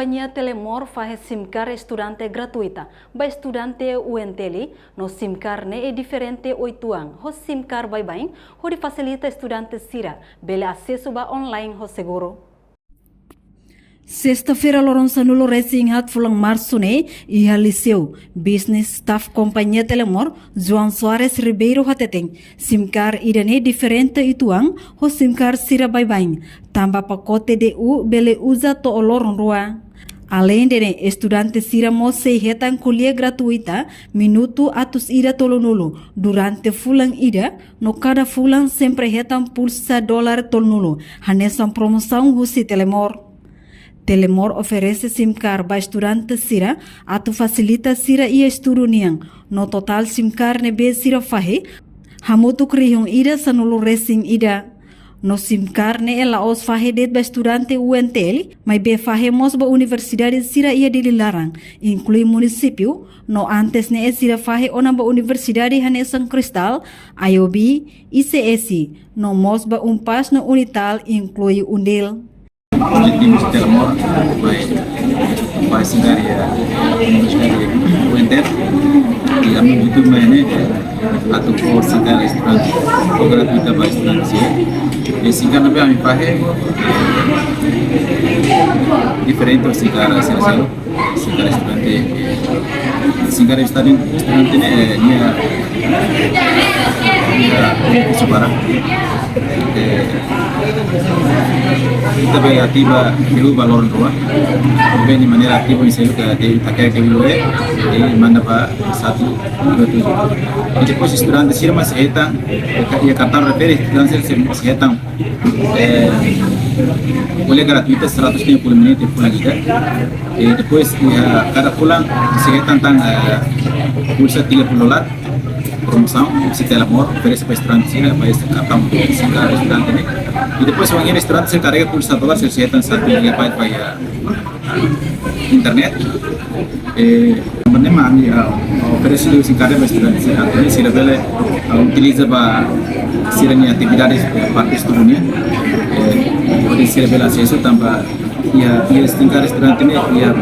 companhia Telemor faz SIM-card estudante gratuita. Para estudante UNTL, no SIM-card é diferente 8 anos. O SIM-card vai bem, onde facilita estudante Sira, bele acesso ba online ho seguro. Sexta-feira, Lourenço no Racing Hat Fulang Março, e Liceu Business Staff Companhia Telemor, João Soares Ribeiro Hateteng, SIM-card irane diferente ituang, o SIM-card Sira bye-bye, tamba pacote DU bele usa to olor rua. Além de estudante Sira mose hetan kuliah gratuita, minuto atus ida tolunulo, durante fulang ida, no cada fulang sempre hetan pulsa $1 tolunulo, hanesan promoção husi Telemor. Telemor oferece SIM-card para estudante Sira, atu facilita Sira ia estudo niang. No total SIM-card nebe Sira fahe, hamutu krihong ida sanulu racing ida. No SIM-card ne ela os fahe det ba estudante UNTL, mai be fahe mos ba universidade Sira ia dililarang, inclui município, no antes ne Sira fahe ona ba universidade hane São Cristal, IOB, ICS, no mos ba umpas no Unital, inclui Undel. Objetivo de Telemor vai ensinar a UNTL e a YouTube a tu for ensinar estudante ou gratuita para estudante e ensinar também a mim diferente do ensinar a ensinar estudante ensinar estudante subara kita bem ativa pelo valor rua bem de maneira ativa em selo que até que ele e manda para satu e depois estudante se mas eta e cartão refere estudante se eta boleh gratuita 150 menit pulang kita e depois cada pulang se eta tentang pulsa $30 promoção, se Telemor oferece para estudante Sira, para este cartão SIM-card estudante né. E depois o estudante se carrega por $100, se retam 1 GB para internet. Menema oferece o SIM-card para estudante Sira, então Sira bele utiliza para Sira ni atividades parte estudante, pode Sira bele acesso também ia SIM-card estudante né, ia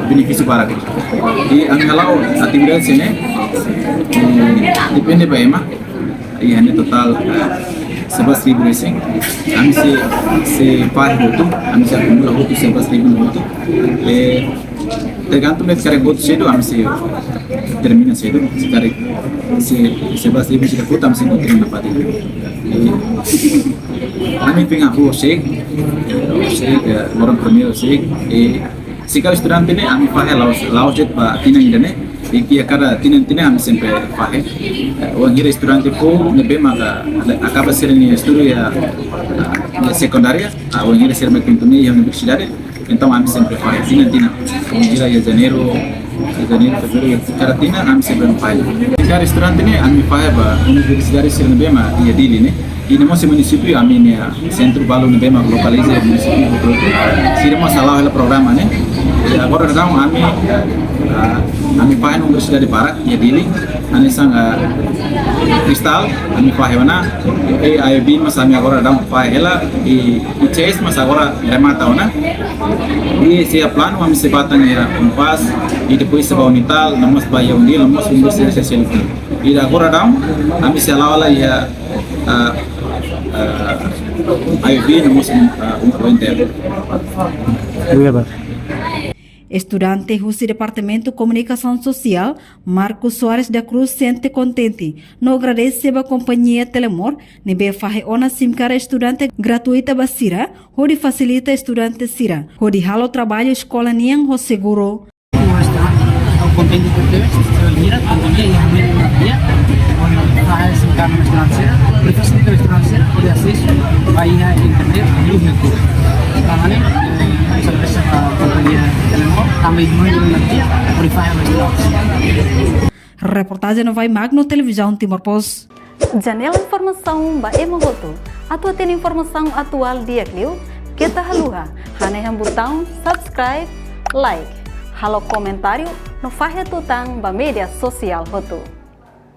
benefício para ele. E angalau atividades né depende ba ema e hanya total 11,000 recing kami se par hotu kami se acumula hotu 11,000 hotu tergantung dari cara hotu cedo kami se termina cedo sekali se 11,000 se hotu kami se termina pati kami pengen aku shake orang premier shake sekali estudante ne kami pakai laos jet pa tinang idane e cada tinang kami sempre pakai orang hira estudante po nebe maka acaba sendo estudo ya secundária orang hira ser mais quinto ya universidade então kami sempre pakai tinang hira ya janeiro fevereiro cada tinang kami sempre pakai cada estudante ne kami pakai ba universidade ser nebe ma ya dili ne e no nosso município a minha centro balo nebe ma localiza o município se mo salah o programa né agora então kami pakai Universidade Barat ya dili ane sang Cristal kami pakai mana IOB mas kami agora dá pakai ela e ICS mas agora remata ona e se plano kami sebatan ya umpas e depois se Unital namos bayar Undil namos Universidade Social e agora dá kami se lawala ya IOB namos UNTL. Estudante do Departamento de Comunicação Social, Marcos Soares da Cruz, sente contente. Não agradece a companhia Telemor, nebe fahe ona SIM-card estudante gratuita ba Sira, onde facilita estudante Sira, onde halo trabalho escola niang ho seguro. Contente porque mira tentunya yang dia faz SIM-card estudante Sira, facilita estudante Sira, pode acesso via internet no YouTube. Tangannya bisa companhia Telemor também muito nanti purify Reportagem no Vai Magno Televisão Timor Post. Janela informação ba emogoto. Atua tem informação atual dia Clio. Kita haluha. Hane botão subscribe, like. Halo comentário no Fahe Tutang ba media sosial hotu.